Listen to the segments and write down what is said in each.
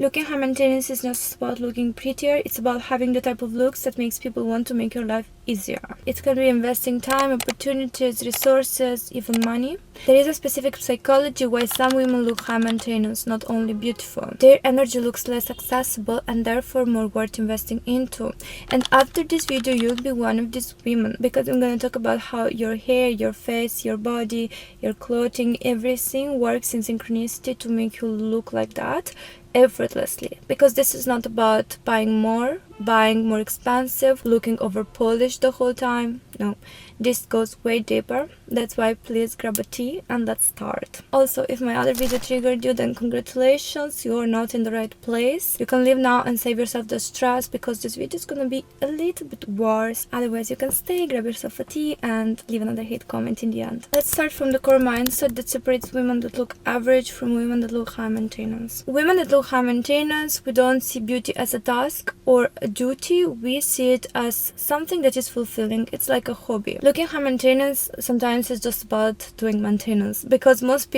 Looking high maintenance is not just about looking prettier, it's about having the type of looks that makes people want to make your life easier. It can be investing time, opportunities, resources, even money. There is a specific psychology why some women look high maintenance, not only beautiful. Their energy looks less accessible and therefore more worth investing into. And after this video, you'll be one of these women, because I'm going to talk about how your hair, your face, your body, your clothing, everything works in synchronicity to make you look like that effortlessly. Because this is not about buying more expensive, looking over polished the whole time. No, this goes way deeper. That's why please grab a tea and let's start. Also, if my other video triggered you, then congratulations, you are not in the right place. You can leave now and save yourself the stress, because this video is gonna be a little bit worse. Otherwise, you can stay, grab yourself a tea and leave another hate comment in the end. Let's start from the core mindset that separates women that look average from women that look high maintenance. Women that look high maintenance, we don't see beauty as a task or a duty, we see it as something that is fulfilling. It's like a hobby. Looking high maintenance sometimes is just about doing maintenance, because most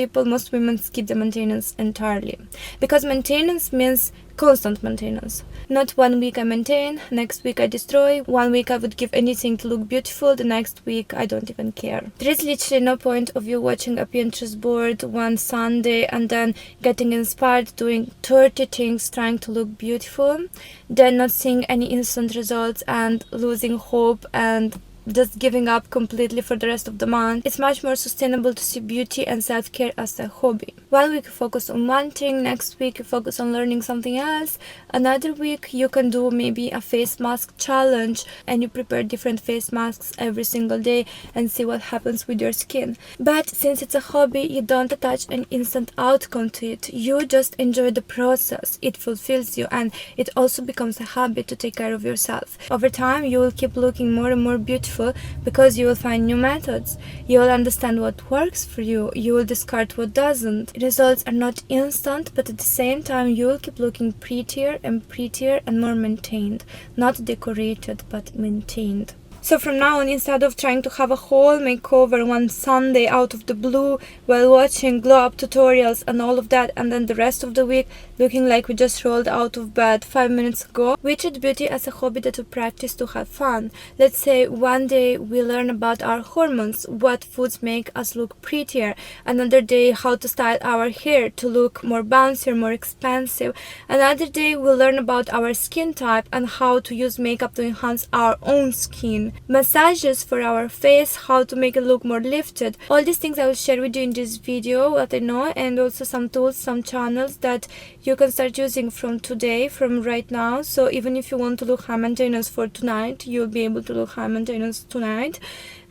women skip the maintenance entirely, because maintenance means constant maintenance. Not 1 week I maintain, next week I destroy, 1 week I would give anything to look beautiful, the next week I don't even care. There is literally no point of you watching a Pinterest board one Sunday and then getting inspired, doing 30 things trying to look beautiful, then not seeing any instant results and losing hope and just giving up completely for the rest of the month. It's much more sustainable to see beauty and self-care as a hobby. 1 week you focus on one thing, next week you focus on learning something else, another week you can do maybe a face mask challenge and you prepare different face masks every single day and see what happens with your skin. But since it's a hobby, you don't attach an instant outcome to it. You just enjoy the process. It fulfills you, and it also becomes a habit to take care of yourself. Over time, you will keep looking more and more beautiful, because you will find new methods. You will understand what works for you. You will discard what doesn't. Results are not instant, but at the same time you will keep looking prettier and more maintained. Not decorated, but maintained. So from now on, instead of trying to have a whole makeover one Sunday out of the blue while watching glow up tutorials and all of that, and then the rest of the week looking like we just rolled out of bed 5 minutes ago, we treat beauty as a hobby that we practice to have fun. Let's say one day we learn about our hormones, what foods make us look prettier. Another day how to style our hair to look more bouncier, more expansive. Another day we'll learn about our skin type and how to use makeup to enhance our own skin. Massages for our face, how to make it look more lifted. All these things I will share with you in this video, what I know, and also some tools, some channels that you can start using from today, from right now. So even if you want to look high maintenance for tonight, you'll be able to look high maintenance tonight.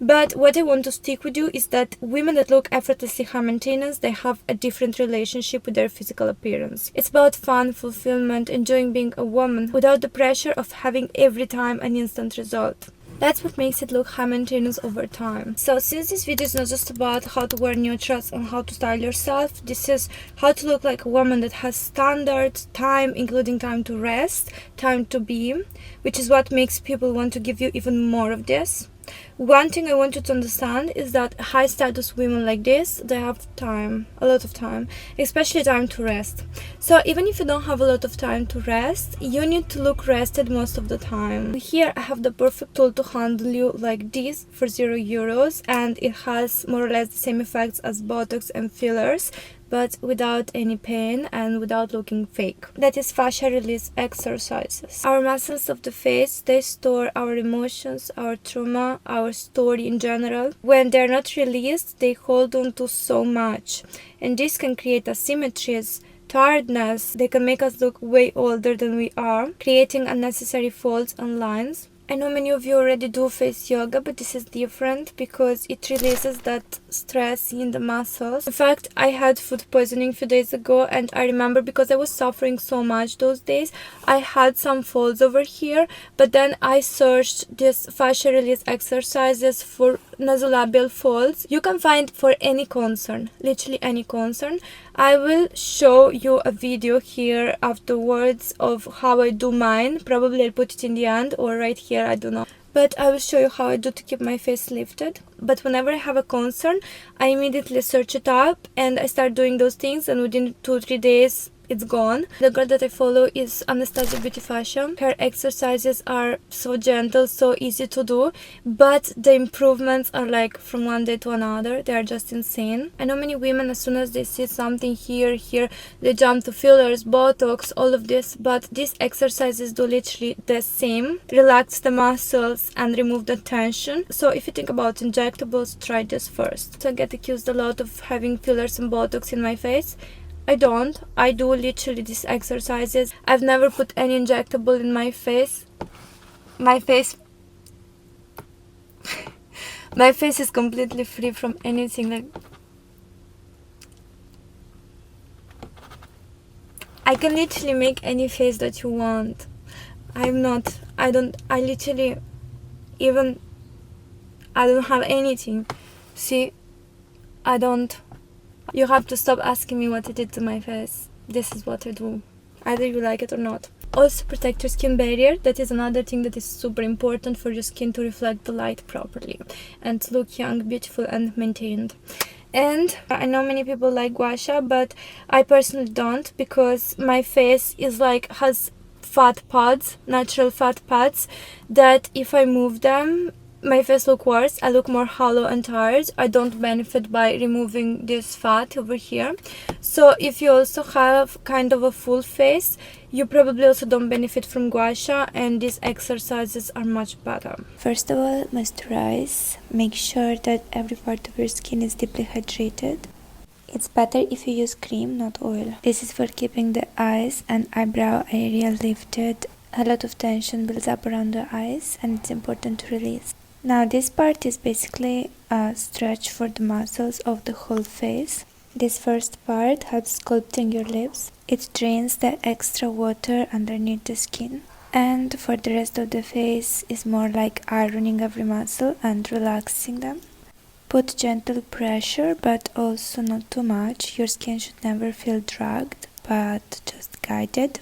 But what I want to stick with you is that women that look effortlessly high maintenance, they have a different relationship with their physical appearance. It's about fun, fulfillment, enjoying being a woman without the pressure of having every time an instant result. That's what makes it look high maintenance over time. So since this video is not just about how to wear new dress and how to style yourself, this is how to look like a woman that has standards, time, including time to rest, time to be, which is what makes people want to give you even more of this. One thing I want you to understand is that high status women like this, they have time, a lot of time, especially time to rest. So even if you don't have a lot of time to rest, you need to look rested most of the time. Here I have the perfect tool to handle you like this for €0, and it has more or less the same effects as Botox and fillers, but without any pain and without looking fake. That is fascia release exercises. Our muscles of the face, they store our emotions, our trauma, our story in general. When they're not released, they hold on to so much, and this can create asymmetries, tiredness. They can make us look way older than we are, creating unnecessary folds and lines. I know many of you already do face yoga, but this is different because it releases that stress in the muscles. In fact, I had food poisoning a few days ago, and I remember because I was suffering so much those days, I had some folds over here, but then I searched this fascia release exercises for nasolabial folds. You can find for any concern, literally any concern. I will show you a video here afterwards of how I do mine. Probably I'll put it in the end or right here, I don't know. But I will show you how I do to keep my face lifted. But whenever I have a concern, I immediately search it up and I start doing those things, and within 2-3 days it's gone. The girl that I follow is Anastasia Beauty Fashion. Her exercises are so gentle, so easy to do, but the improvements are like from one day to another. They are just insane. I know many women, as soon as they see something here, they jump to fillers, botox, all of this, but these exercises do literally the same. Relax the muscles and remove the tension. So if you think about injectables, try this first. So I get accused a lot of having fillers and botox in my face. I don't. I do literally these exercises. I've never put any injectable in my face. My face my face is completely free from anything. Like, I can literally make any face that you want. I don't have anything. See, I don't. You have to stop asking me what I did to my face. This is what I do. Either you like it or not. Also protect your skin barrier. That is another thing that is super important for your skin to reflect the light properly and to look young, beautiful and maintained. And I know many people like gua sha, but I personally don't, because my face is like has fat pads, natural fat pads, that if I move them, my face look worse. I look more hollow and tired. I don't benefit by removing this fat over here. So if you also have kind of a full face, you probably also don't benefit from gua sha, and these exercises are much better. First of all, moisturize. Make sure that every part of your skin is deeply hydrated. It's better if you use cream, not oil. This is for keeping the eyes and eyebrow area lifted. A lot of tension builds up around the eyes and it's important to release. Now this part is basically a stretch for the muscles of the whole face. This first part helps sculpting your lips. It drains the extra water underneath the skin. And for the rest of the face is more like ironing every muscle and relaxing them. Put gentle pressure, but also not too much. Your skin should never feel dragged, but just guided.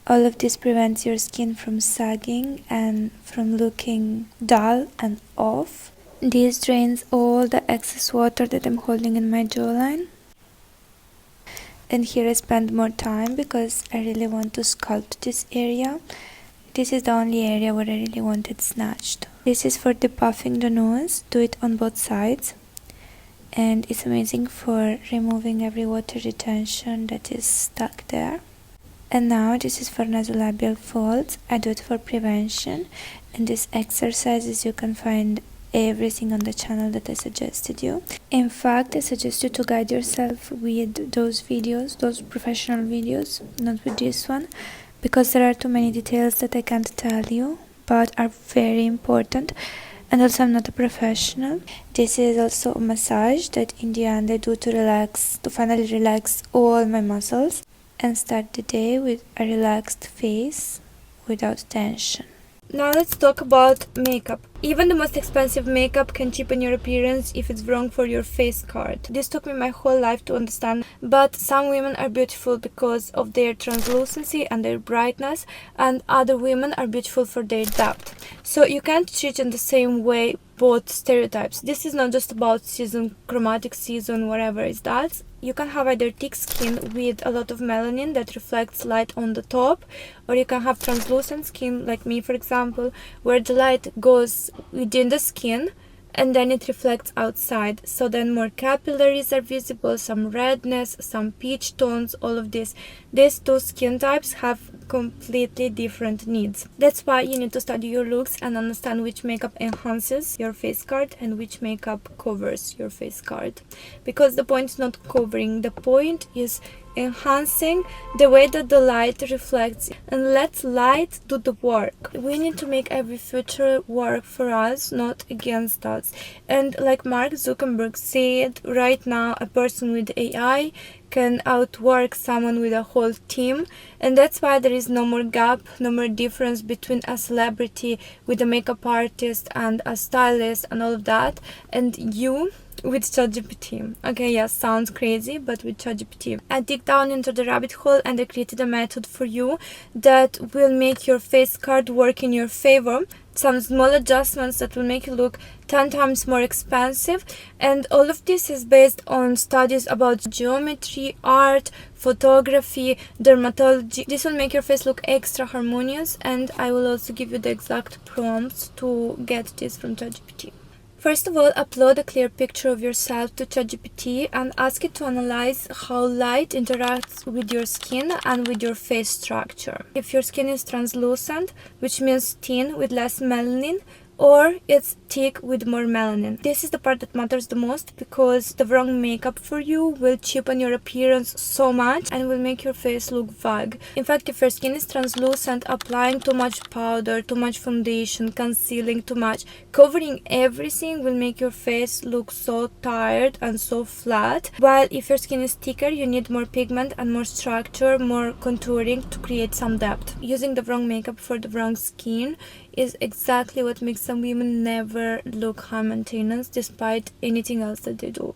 All of this prevents your skin from sagging and from looking dull and off. This drains all the excess water that I'm holding in my jawline. And here I spend more time because I really want to sculpt this area. This is the only area where I really want it snatched. This is for depuffing the nose. Do it on both sides. And it's amazing for removing every water retention that is stuck there. And now this is for nasolabial folds. I do it for prevention. And these exercises you can find everything on the channel that I suggested you. In fact, I suggest you to guide yourself with those videos, those professional videos, not with this one, because there are too many details that I can't tell you, but are very important. And also I'm not a professional. This is also a massage that in the end I do to relax, to finally relax all my muscles and start the day with a relaxed face without tension. Now let's talk about makeup. Even the most expensive makeup can cheapen your appearance if it's wrong for your face card. This took me my whole life to understand, but some women are beautiful because of their translucency and their brightness, and other women are beautiful for their depth. So you can't treat in the same way both stereotypes. This is not just about season, chromatic season, whatever is that. You can have either thick skin with a lot of melanin that reflects light on the top, or you can have translucent skin like me, for example, where the light goes within the skin and then it reflects outside. So then more capillaries are visible, some redness, some peach tones, all of this. These two skin types have completely different needs. That's why you need to study your looks and understand which makeup enhances your face card and which makeup covers your face card. Because the point is not covering, the point is enhancing the way that the light reflects, and let light do the work. We need to make every feature work for us, not against us. And like Mark Zuckerberg said, right now a person with AI can outwork someone with a whole team, and that's why there is no more gap, no more difference between a celebrity with a makeup artist and a stylist and all of that, and you with ChatGPT. Okay, yes, sounds crazy, but with ChatGPT. I dig down into the rabbit hole and I created a method for you that will make your face card work in your favor. some small adjustments that will make you look 10 times more expensive. And all of this is based on studies about geometry, art, photography, dermatology. This will make your face look extra harmonious, and I will also give you the exact prompts to get this from ChatGPT. First of all, upload a clear picture of yourself to ChatGPT and ask it to analyze how light interacts with your skin and with your face structure. If your skin is translucent, which means thin with less melanin, or it's thick with more melanin. This is the part that matters the most, because the wrong makeup for you will cheapen your appearance so much and will make your face look vague. In fact, if your skin is translucent, applying too much powder, too much foundation, concealing too much, covering everything will make your face look so tired and so flat. While if your skin is thicker, you need more pigment and more structure, more contouring to create some depth. Using the wrong makeup for the wrong skin is exactly what makes some women never look high maintenance despite anything else that they do.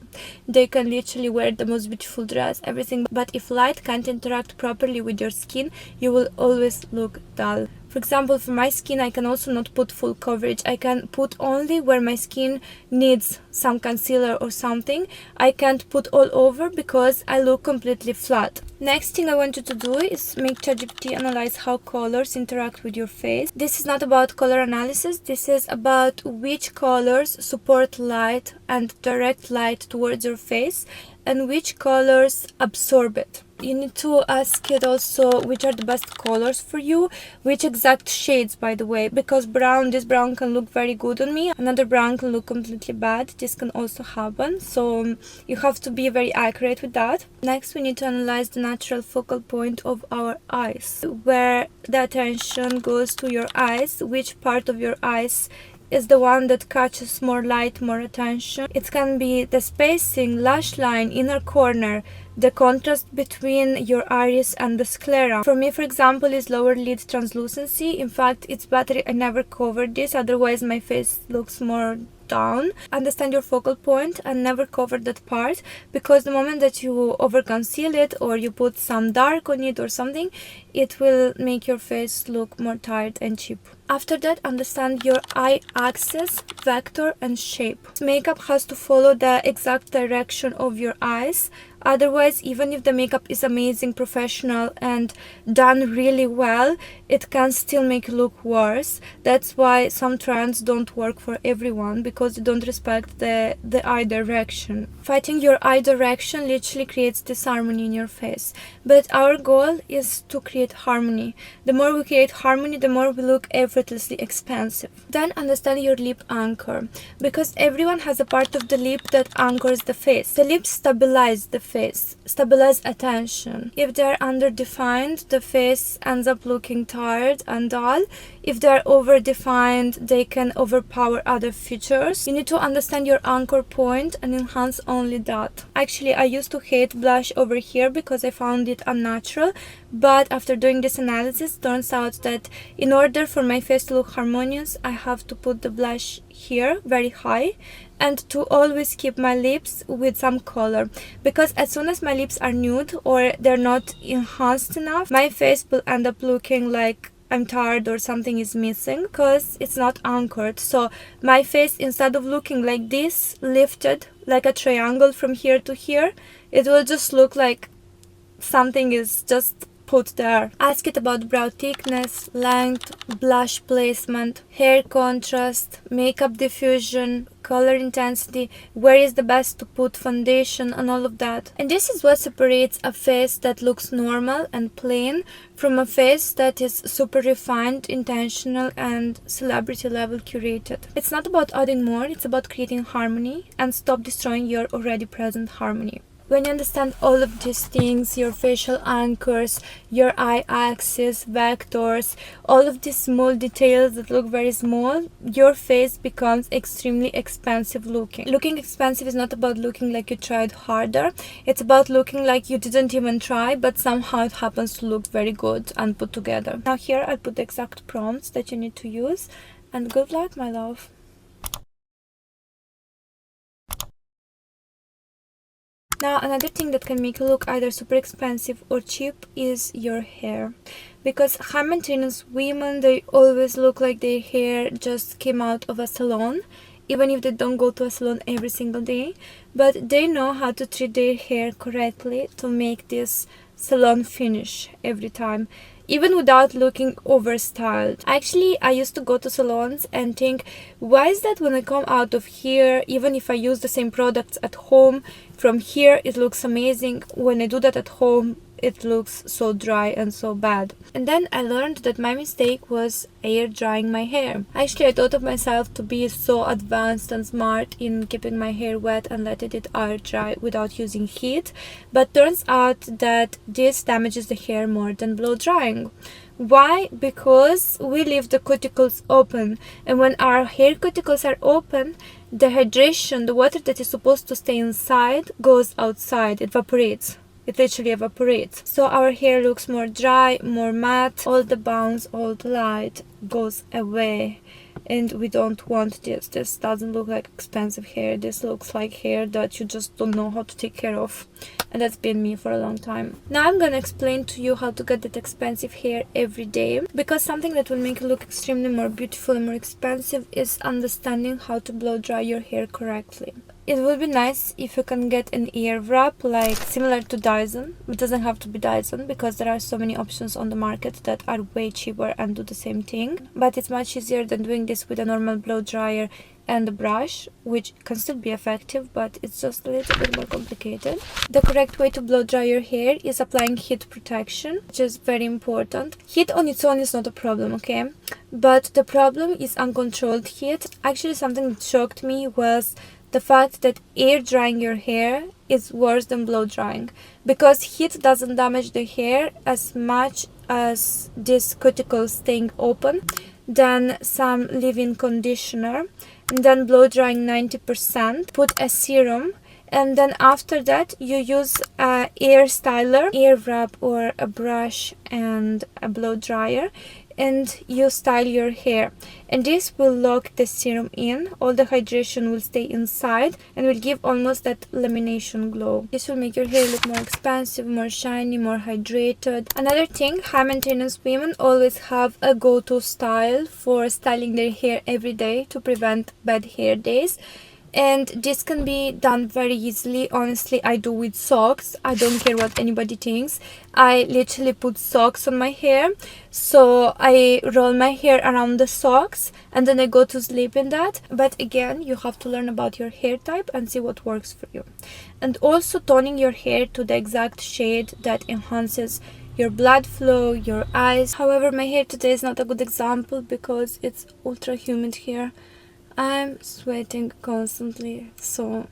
They can literally wear the most beautiful dress, everything, but if light can't interact properly with your skin, you will always look dull. For example, for my skin, I can also not put full coverage. I can put only where my skin needs some concealer or something. I can't put all over because I look completely flat. Next thing I want you to do is make ChatGPT analyze how colors interact with your face. This is not about color analysis. This is about which colors support light and direct light towards your face and which colors absorb it. You need to ask it also which are the best colors for you, which exact shades, by the way, because this brown can look very good on me, another brown can look completely bad. This can also happen, so you have to be very accurate with that. Next, we need to analyze the natural focal point of our eyes, where the attention goes to your eyes, which part of your eyes is the one that catches more light, more attention. It can be the spacing, lash line, inner corner, the contrast between your iris and the sclera. For me, for example, is lower lid translucency. In fact, it's better I never cover this, otherwise my face looks more down. Understand your focal point and never cover that part, because the moment that you over conceal it or you put some dark on it or something, it will make your face look more tired and cheap. After that, understand your eye axis, vector and shape. Makeup has to follow the exact direction of your eyes. Otherwise, even if the makeup is amazing, professional and done really well, it can still make you look worse. That's why some trends don't work for everyone, because they don't respect the eye direction. Fighting your eye direction literally creates disharmony in your face. But our goal is to create harmony. The more we create harmony, the more we look effortlessly expansive. Then understand your lip anchor, because everyone has a part of the lip that anchors the face. The lips stabilize the face, stabilize attention. If they're underdefined, the face ends up looking tired and dull. If they're overdefined, they can overpower other features. You need to understand your anchor point and enhance only that. Actually, I used to hate blush over here because I found it unnatural, but after doing this analysis, turns out that in order for my face to look harmonious, I have to put the blush here very high and to always keep my lips with some color, because as soon as my lips are nude or they're not enhanced enough, my face will end up looking like I'm tired or something is missing, because it's not anchored. So my face, instead of looking like this, lifted like a triangle from here to here, it will just look like something is just put there. Ask it about brow thickness, length, blush placement, hair contrast, makeup diffusion, color intensity, where is the best to put foundation and all of that. And this is what separates a face that looks normal and plain from a face that is super refined, intentional and celebrity level curated. It's not about adding more, it's about creating harmony and stop destroying your already present harmony. When you understand all of these things, your facial anchors, your eye axis, vectors, all of these small details that look very small, your face becomes extremely expansive looking. Looking expansive is not about looking like you tried harder. It's about looking like you didn't even try, but somehow it happens to look very good and put together. Now here I'll put the exact prompts that you need to use, and good luck, my love. Now, another thing that can make you look either super expensive or cheap is your hair. Because high maintenance women, they always look like their hair just came out of a salon, even if they don't go to a salon every single day. But they know how to treat their hair correctly to make this salon finish every time, even without looking overstyled. Actually, I used to go to salons and think, why is that when I come out of here, even if I use the same products at home, from here it looks amazing, when I do that at home it looks so dry and so bad. And then I learned that my mistake was air drying my hair. Actually, I thought of myself to be so advanced and smart in keeping my hair wet and letting it air dry without using heat, but turns out that this damages the hair more than blow drying. Why? Because we leave the cuticles open, and when our hair cuticles are open, the hydration, the water that is supposed to stay inside, goes outside, it evaporates. It literally evaporates. So our hair looks more dry, more matte, all the bounce, all the light goes away. And we don't want this. This doesn't look like expensive hair. This looks like hair that you just don't know how to take care of. And that's been me for a long time. Now I'm gonna explain to you how to get that expensive hair every day. Because something that will make you look extremely more beautiful and more expensive is understanding how to blow dry your hair correctly. It would be nice if you can get an ear wrap like similar to Dyson. It doesn't have to be Dyson because there are so many options on the market that are way cheaper and do the same thing. But it's much easier than doing this with a normal blow dryer and a brush, which can still be effective, but it's just a little bit more complicated. The correct way to blow dry your hair is applying heat protection, which is very important. Heat on its own is not a problem, okay? But the problem is uncontrolled heat. Actually, something that shocked me was the fact that air drying your hair is worse than blow drying, because heat doesn't damage the hair as much as this cuticle staying open than some leave-in conditioner, and then blow drying 90%, put a serum, and then after that you use a air styler, ear wrap, or a brush and a blow dryer, and you style your hair, and this will lock the serum in. All the hydration will stay inside and will give almost that lamination glow. This will make your hair look more expansive, more shiny, more hydrated. Another thing, high maintenance women always have a go-to style for styling their hair every day to prevent bad hair days. And this can be done very easily. Honestly, I do with socks. I don't care what anybody thinks. I literally put socks on my hair. So I roll my hair around the socks and then I go to sleep in that. But again, you have to learn about your hair type and see what works for you. And also toning your hair to the exact shade that enhances your blood flow, your eyes. However, my hair today is not a good example because it's ultra humid here. I'm sweating constantly, so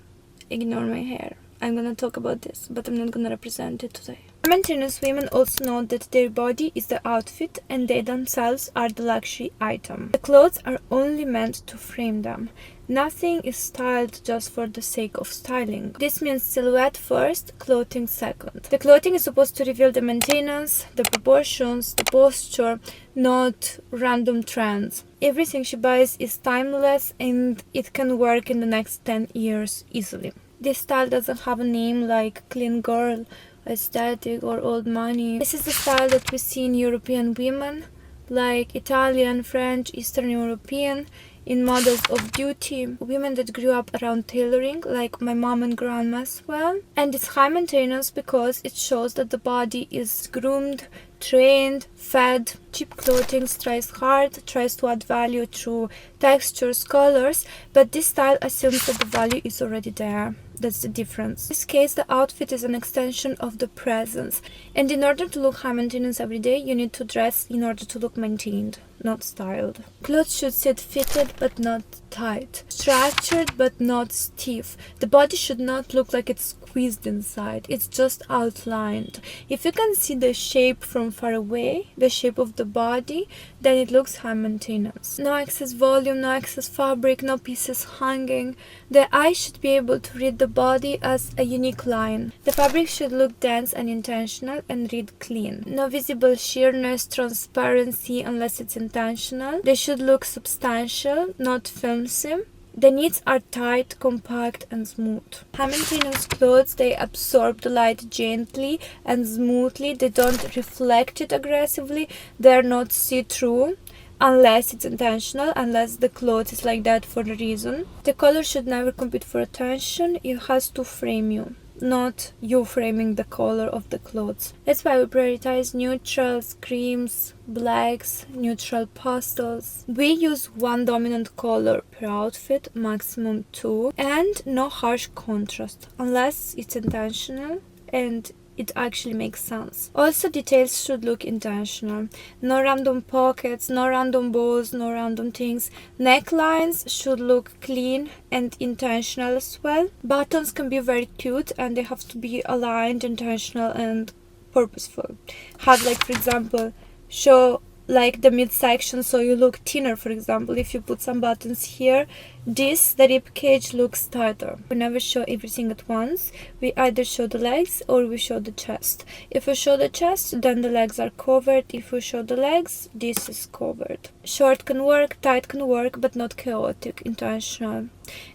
ignore my hair. I'm gonna talk about this, but I'm not gonna represent it today. Maintenance women also know that their body is the outfit and they themselves are the luxury item. The clothes are only meant to frame them. Nothing is styled just for the sake of styling. This means silhouette first, clothing second. The clothing is supposed to reveal the maintenance, the proportions, the posture, not random trends. Everything she buys is timeless and it can work in the next 10 years easily. This style doesn't have a name like clean girl, aesthetic, or old money. This is the style that we see in European women, like Italian, French, Eastern European, in models of beauty, women that grew up around tailoring, like my mom and grandma as well. And it's high maintenance because it shows that the body is groomed, trained, fed. Cheap clothing tries hard, tries to add value through textures, colors, but this style assumes that the value is already there. That's the difference. In this case, the outfit is an extension of the presence. And in order to look high maintenance every day, you need to dress in order to look maintained, not styled. Clothes should sit fitted but not tight, structured but not stiff. The body should not look like it's squeezed inside, it's just outlined. If you can see the shape from far away, the shape of the body, then it looks high maintenance. No excess volume, no excess fabric, no pieces hanging. The eye should be able to read the body as a unique line. The fabric should look dense and intentional and read clean. No visible sheerness, transparency unless it's intentional. They should look substantial, not flimsy. The knits are tight, compact, and smooth. High maintenance clothes, they absorb the light gently and smoothly. They don't reflect it aggressively. They're not see-through unless it's intentional, unless the cloth is like that for a reason. The color should never compete for attention. It has to frame you, not you framing the color of the clothes. That's why we prioritize neutrals, creams, blacks, neutral pastels. We use one dominant color per outfit, maximum two, and no harsh contrast unless it's intentional and it actually makes sense. Also, details should look intentional. No random pockets, no random bows, no random things. Necklines should look clean and intentional as well. Buttons can be very cute and they have to be aligned, intentional, and purposeful. Have, like, for example, show like the midsection so you look thinner. For example, if you put some buttons here, the rib cage looks tighter. We never show everything at once. We either show the legs or we show the chest. If we show the chest, then the legs are covered. If we show the legs, this is covered. Short can work, tight can work, but not chaotic, intentional.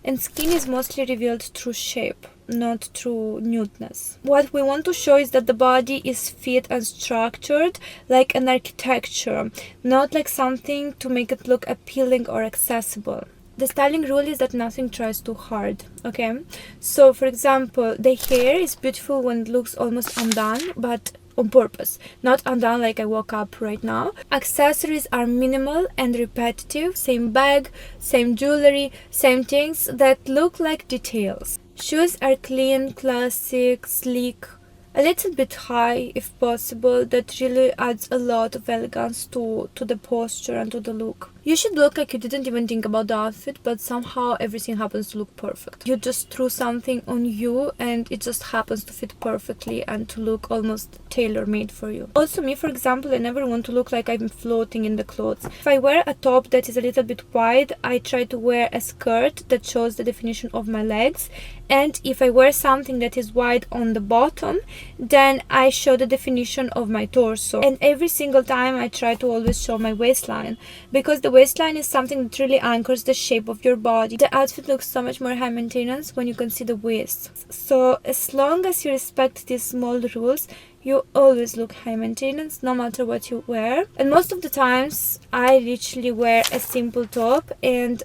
And skin is mostly revealed through shape, not through nudeness. What we want to show is that the body is fit and structured like an architecture, not like something to make it look appealing or accessible. The styling rule is that nothing tries too hard, okay? So, for example, the hair is beautiful when it looks almost undone, but on purpose, not undone like I woke up right now. Accessories are minimal and repetitive. Same bag, same jewelry, same things that look like details. Shoes are clean, classic, sleek, a little bit high if possible. That really adds a lot of elegance to the posture and to the look. You should look like you didn't even think about the outfit, but somehow everything happens to look perfect. You just threw something on you and it just happens to fit perfectly and to look almost tailor-made for you. Also, me, for example, I never want to look like I'm floating in the clothes. If I wear a top that is a little bit wide, I try to wear a skirt that shows the definition of my legs. And if I wear something that is wide on the bottom, then I show the definition of my torso. And every single time I try to always show my waistline, because the waistline is something that really anchors the shape of your body. The outfit looks so much more high maintenance when you can see the waist. So as long as you respect these small rules, you always look high maintenance no matter what you wear. And most of the times I literally wear a simple top and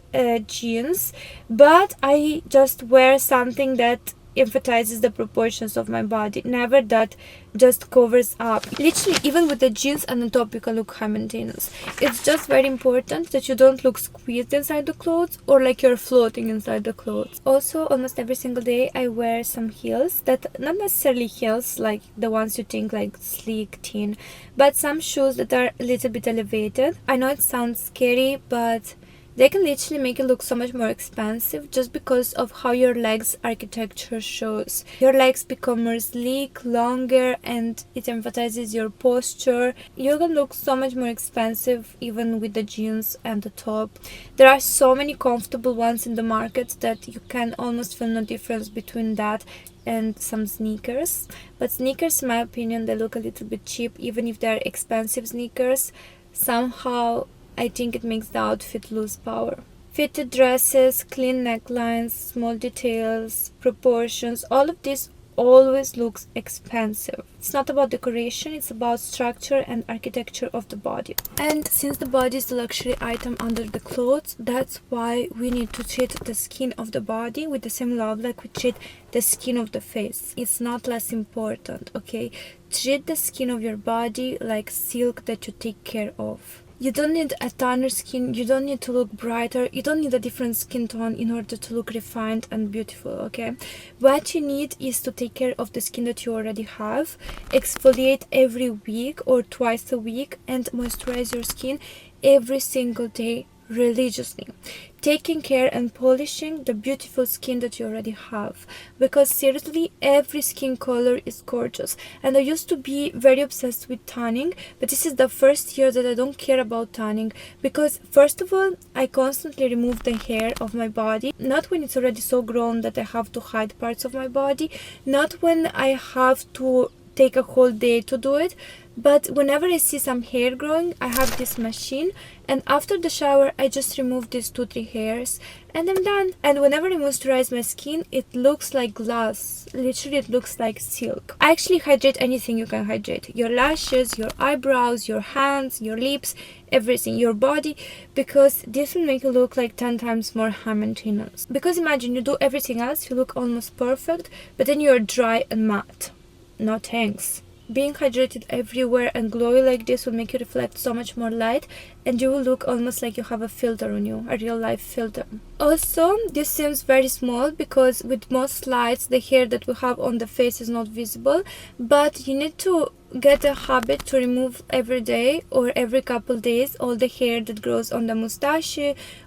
jeans, but I just wear something that emphasizes the proportions of my body, never that just covers up. Literally, even with the jeans and the top, you can look high maintenance. It's just very important that you don't look squeezed inside the clothes or like you're floating inside the clothes. Also, almost every single day I wear some heels that not necessarily heels like the ones you think like sleek, thin, but some shoes that are a little bit elevated. I know it sounds scary, but they can literally make it look so much more expensive just because of how your legs architecture shows. Your legs become more sleek, longer, and it emphasizes your posture. You can look so much more expensive even with the jeans and the top. There are so many comfortable ones in the market that you can almost feel no difference between that and some sneakers. But sneakers, in my opinion, they look a little bit cheap. Even if they're expensive sneakers, somehow I think it makes the outfit lose power. Fitted dresses, clean necklines, small details, proportions, all of this always looks expensive. It's not about decoration, it's about structure and architecture of the body. And since the body is the luxury item under the clothes, that's why we need to treat the skin of the body with the same love like we treat the skin of the face. It's not less important, okay? Treat the skin of your body like silk that you take care of. You don't need a tanner skin, you don't need to look brighter, you don't need a different skin tone in order to look refined and beautiful, okay? What you need is to take care of the skin that you already have, exfoliate every week or twice a week, and moisturize your skin every single day religiously, taking care and polishing the beautiful skin that you already have, because seriously every skin color is gorgeous. And I used to be very obsessed with tanning, but this is the first year that I don't care about tanning, because first of all I constantly remove the hair of my body, not when it's already so grown that I have to hide parts of my body, not when I have to take a whole day to do it, But whenever I see some hair growing, I have this machine, and after the shower I just remove these 2-3 hairs and I'm done. And whenever I moisturize my skin, it looks like glass. Literally, it looks like silk. I actually hydrate anything you can hydrate: your lashes, your eyebrows, your hands, your lips, everything, your body, because this will make you look like 10 times more high maintenance. Because imagine you do everything else, you look almost perfect, but then you're dry and matte. No thanks. Being hydrated everywhere and glowy like this will make you reflect so much more light, and you will look almost like you have a filter on you, a real life filter. Also, this seems very small because with most lights the hair that we have on the face is not visible, but you need to get a habit to remove every day or every couple days all the hair that grows on the mustache,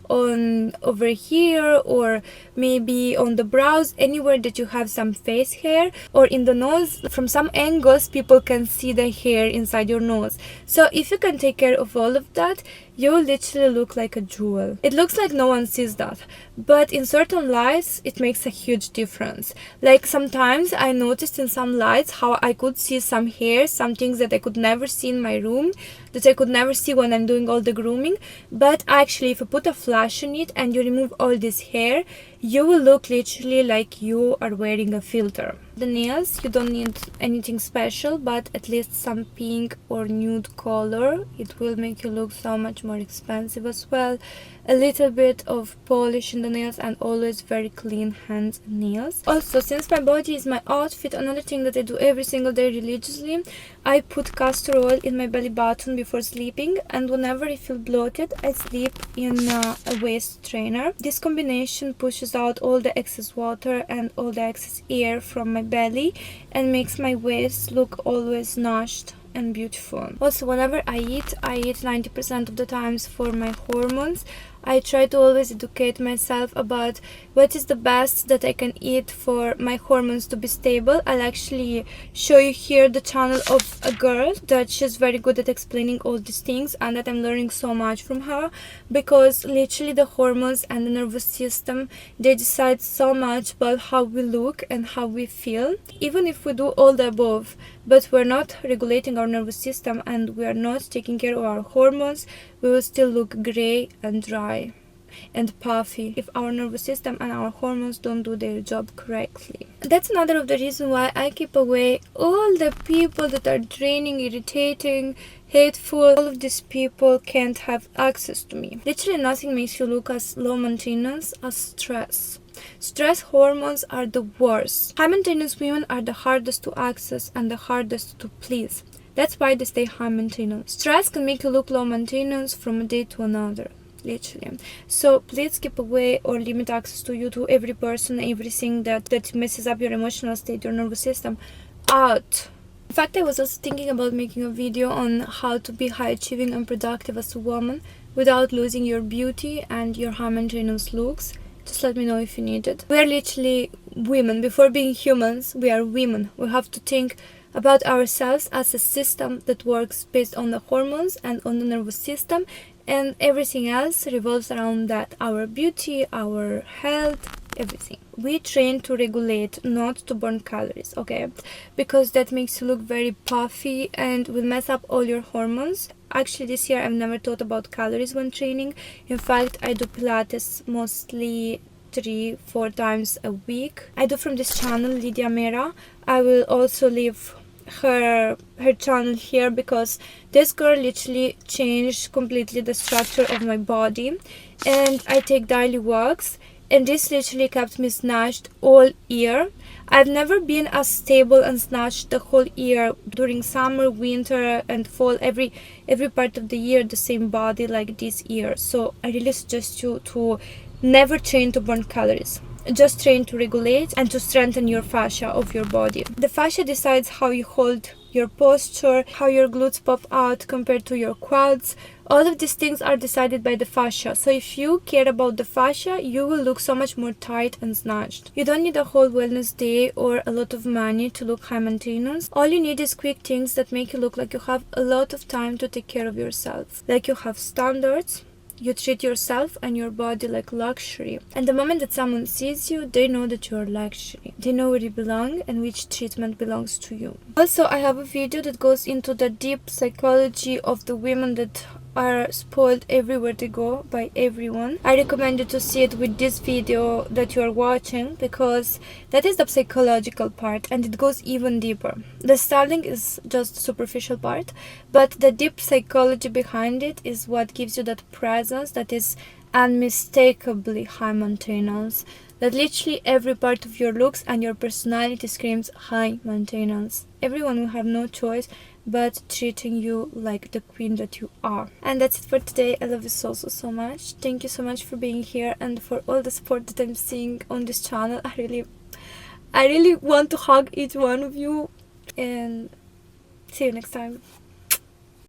on over here, or maybe on the brows, anywhere that you have some face hair, or in the nose. From some angles people can see the hair inside your nose, so if you can take care of all of that, you will literally look like a jewel. It looks like no one sees that, but in certain lights it makes a huge difference. Like sometimes I noticed in some lights how I could see some hair, some things that I could never see in my room, that I could never see when I'm doing all the grooming. But actually, if you put a flash on it and you remove all this hair, you will look literally like you are wearing a filter. The nails, you don't need anything special, but at least some pink or nude color. It will make you look so much more expensive as well. A little bit of polish in the nails, and always very clean hands and nails. Also, since my body is my outfit, another thing that I do every single day religiously, I put castor oil in my belly button before sleeping, and whenever I feel bloated, I sleep in a waist trainer. This combination pushes out all the excess water and all the excess air from my belly and makes my waist look always nourished and beautiful. Also, whenever I eat 90% of the times for my hormones. I try to always educate myself about what is the best that I can eat for my hormones to be stable. I'll actually show you here the channel of a girl that she's very good at explaining all these things, and that I'm learning so much from her, because literally the hormones and the nervous system, they decide so much about how we look and how we feel. Even if we do all the above, but we're not regulating our nervous system and we are not taking care of our hormones, we will still look gray and dry and puffy if our nervous system and our hormones don't do their job correctly. That's another of the reasons why I keep away all the people that are draining, irritating, hateful. All of these people can't have access to me. Literally nothing makes you look as low maintenance as stress. Stress hormones are the worst. High maintenance women are the hardest to access and the hardest to please. That's why they stay high maintenance. Stress can make you look low maintenance from a day to another, literally. So please keep away or limit access to you to every person, everything that messes up your emotional state, your nervous system, out. In fact, I was also thinking about making a video on how to be high achieving and productive as a woman without losing your beauty and your high maintenance looks. Just let me know if you need it. We are literally women. Before being humans, we are women. We have to think about ourselves as a system that works based on the hormones and on the nervous system, and everything else revolves around that: our beauty, our health, everything. We train to regulate, not to burn calories, okay? Because that makes you look very puffy and will mess up all your hormones. Actually, this year I've never thought about calories when training. In fact, I do Pilates mostly 3-4 times a week. I do from this channel, Lydia Mera. I will also leave her channel here, because this girl literally changed completely the structure of my body, and I take daily walks, and this literally kept me snatched all year. I've never been as stable and snatched the whole year during summer, winter and fall, every part of the year, the same body like this year. So I really suggest you to never train to burn calories. Just train to regulate and to strengthen your fascia of your body. The fascia decides how you hold your posture, how your glutes pop out compared to your quads. All of these things are decided by the fascia. So if you care about the fascia, you will look so much more tight and snatched. You don't need a whole wellness day or a lot of money to look high maintenance. All you need is quick things that make you look like you have a lot of time to take care of yourself. Like you have standards, You treat yourself and your body like luxury. And the moment that someone sees you, they know that you are luxury. They know where you belong and which treatment belongs to you. Also, I have a video that goes into the deep psychology of the women that are spoiled everywhere they go by everyone. I recommend you to see it with this video that you are watching, because that is the psychological part and it goes even deeper. The styling is just superficial part, but the deep psychology behind it is what gives you that presence that is unmistakably high maintenance, that literally every part of your looks and your personality screams high maintenance. Everyone will have no choice but treating you like the queen that you are. And that's it for today. I love you so much. Thank you so much for being here and for all the support that I'm seeing on this channel. I really want to hug each one of you, and see you next time.